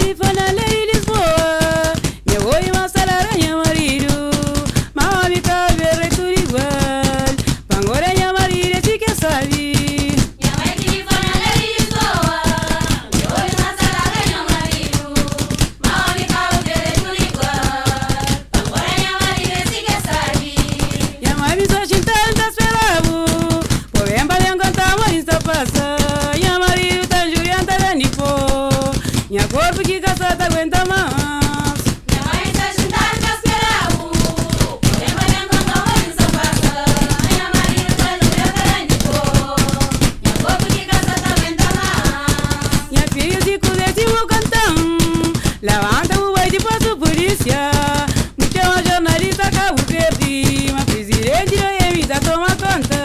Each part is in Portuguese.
telefona lei Lisboa, meu oi masaranha marido, mami cabelo tudo igual, pangoranha marido de que sabe. Minha corpo que caçada aguenta mais. Minha mãe está sentada para esperar o problema de encontrar uma lista passa. Minha marido está no meu grande corpo. Minha corpo que caçada aguenta mais. Minha filha se colete o cantão. Levanta o boi de passo polícia. Muito uma jornalista cabo perdi. Uma presidente da emita toma conta.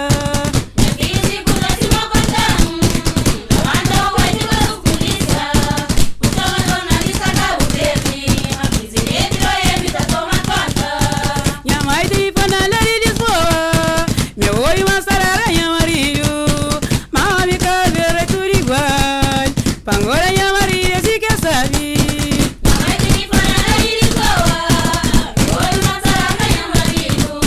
Pangoranha Maria se quer saber. Minha mãe telefona lá em Lisboa, meu olho masaranha marido,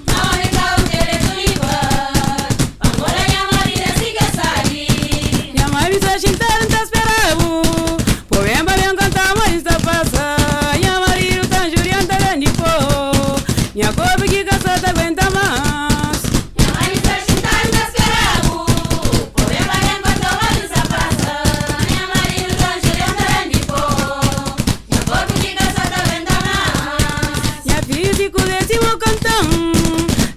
mami cabelo tudo igual. Pangoranha Maria se quer saber. Minha mãe me está chintando, tá esperando. Porém, vai cantar, mas está passando. Minha marido tá juriando, tá dando de pó. Minha corpo que caçada aguenta mais.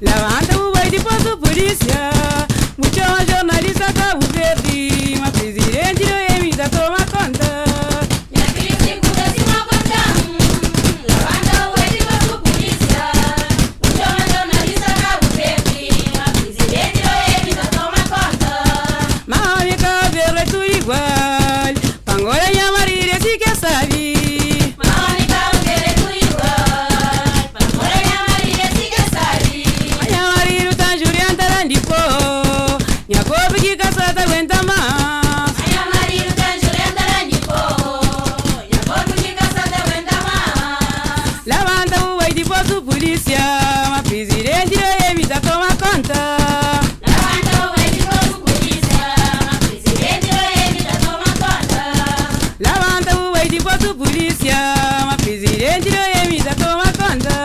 Levanta o boi de passo polícia. Muito uma jornalista cabo perdi. Uma presidente da emita toma conta. Minha filha segura se uma contão. Levanta o boi de passo polícia. Muito uma jornalista cabo perdi. Uma presidente da emita toma conta. Mami cabelo é tudo igual. Pangoranha Maria se quer saber. Minha corpo que caçada aguenta mais. Minha marido tá jurando lá de pó. Minha corpo que caçada aguenta mais. Levanta o boi de passo polícia. Uma presidente da emita toma conta. Levanta o boi de passo polícia. Uma presidente da emita toma conta. Levanta o boi de passo polícia. Uma presidente da emita toma conta.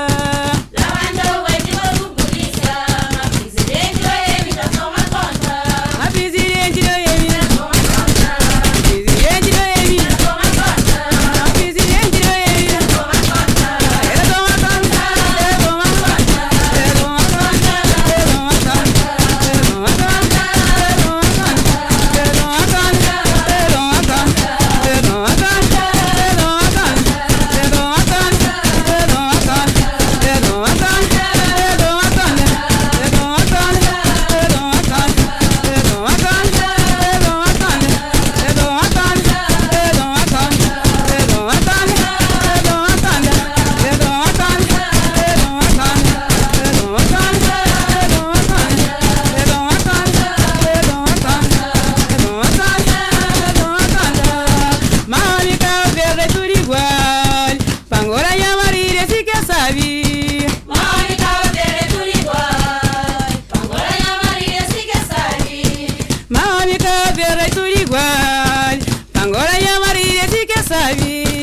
Pangoranha Maria se quer saber. Mami cabelo tudo igual. Pangoranha Maria se quer saber. Mami cabelo é tudo igual. Pangoranha Maria se quer saber.